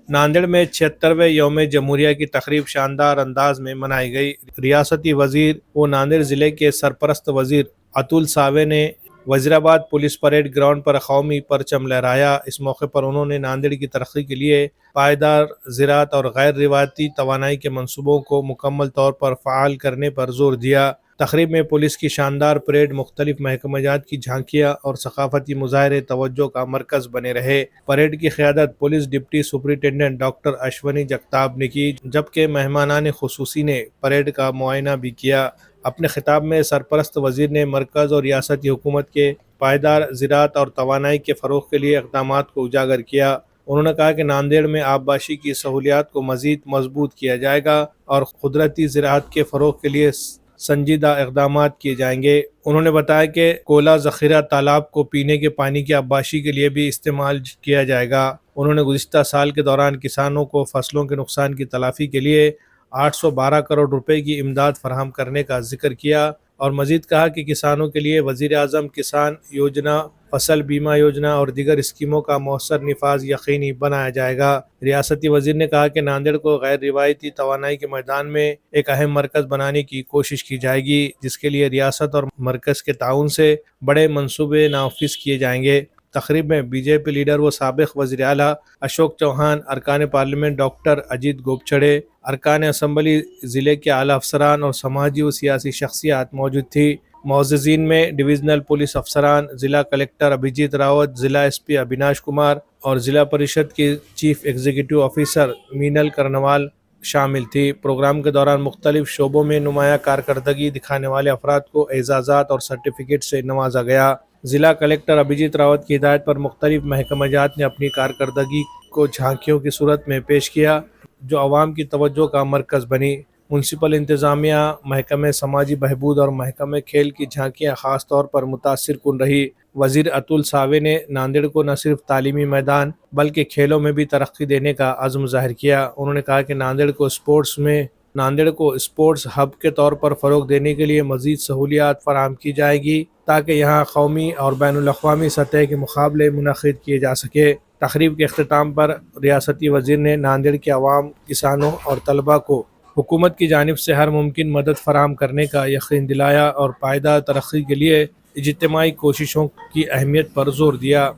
ناندیڑ میں 76ویں یوم جمہوریہ کی تقریب شاندار انداز میں منائی گئی۔ ریاستی وزیر و ناندیڑ ضلع کے سرپرست وزیر اتل ساوے نے وزیر آباد پولیس پریڈ گراؤنڈ پر قومی پرچم لہرایا۔ اس موقع پر انہوں نے ناندیڑ کی ترقی کے لیے پائیدار زراعت اور غیر روایتی توانائی کے منصوبوں کو مکمل طور پر فعال کرنے پر زور دیا۔ تقریب میں پولیس کی شاندار پریڈ، مختلف محکمہ جات کی جھانکیاں اور ثقافتی مظاہرے توجہ کا مرکز بنے رہے۔ پریڈ کی قیادت police deputy superintendent doctor Ashwini Jagtap نے کی، جبکہ مہمانان خصوصی نے پریڈ کا معائنہ بھی کیا۔ اپنے خطاب میں سرپرست وزیر نے مرکز اور ریاستی حکومت کے پائیدار زراعت اور توانائی کے فروغ کے لیے اقدامات کو اجاگر کیا۔ انہوں نے کہا کہ ناندیڑ میں آبپاشی کی سہولیات کو مزید مضبوط کیا جائے گا اور قدرتی زراعت کے فروغ کے لیے سنجیدہ اقدامات کیے جائیں گے۔ انہوں نے بتایا کہ کولا ذخیرہ تالاب کو پینے کے پانی کی آبپاشی کے لیے بھی استعمال کیا جائے گا۔ انہوں نے گزشتہ سال کے دوران کسانوں کو فصلوں کے نقصان کی تلافی کے لیے 812 کروڑ روپے کی امداد فراہم کرنے کا ذکر کیا اور مزید کہا کہ کسانوں کے لیے وزیر اعظم کسان یوجنا، فصل بیمہ یوجنا اور دیگر اسکیموں کا مؤثر نفاذ یقینی بنایا جائے گا۔ ریاستی وزیر نے کہا کہ ناندیڑ کو غیر روایتی توانائی کے میدان میں ایک اہم مرکز بنانے کی کوشش کی جائے گی، جس کے لیے ریاست اور مرکز کے تعاون سے بڑے منصوبے نافذ کیے جائیں گے۔ تقریب میں بی جے پی لیڈر و سابق وزیر اعلیٰ اشوک چوہان، ارکان پارلیمنٹ ڈاکٹر اجیت گوپچھڑے، ارکان اسمبلی، ضلع کے اعلیٰ افسران اور سماجی و سیاسی شخصیات موجود تھی۔ معززین میں ڈویژنل پولیس افسران، ضلع کلکٹر ابھیجیت راوت، ضلع ایس پی اویناش کمار اور ضلع پریشد کی چیف ایگزیکٹو آفیسر مینل کرنوال شامل تھی۔ پروگرام کے دوران مختلف شعبوں میں نمایاں کارکردگی دکھانے والے افراد کو اعزازات اور سرٹیفکیٹ سے نوازا گیا۔ ضلع کلکٹر ابھیجیت راوت کی ہدایت پر مختلف محکمہ جات نے اپنی کارکردگی کو جھانکیوں کی صورت میں پیش کیا، جو عوام کی توجہ کا مرکز بنی۔ میونسپل انتظامیہ، محکمہ سماجی بہبود اور محکمہ کھیل کی جھانکیاں خاص طور پر متاثر کن رہی۔ وزیر اتل ساوے نے ناندیڑ کو نہ صرف تعلیمی میدان بلکہ کھیلوں میں بھی ترقی دینے کا عزم ظاہر کیا۔ انہوں نے کہا کہ ناندیڑ کو اسپورٹس ہب کے طور پر فروغ دینے کے لیے مزید سہولیات فراہم کی جائے گی تاکہ یہاں قومی اور بین الاقوامی سطح کے مقابلے منعقد کیے جا سکے۔ تقریب کے اختتام پر ریاستی وزیر نے ناندیڑ کے عوام، کسانوں اور طلباء کو حکومت کی جانب سے ہر ممکن مدد فراہم کرنے کا یقین دلایا اور پائیدار ترقی کے لیے اجتماعی کوششوں کی اہمیت پر زور دیا۔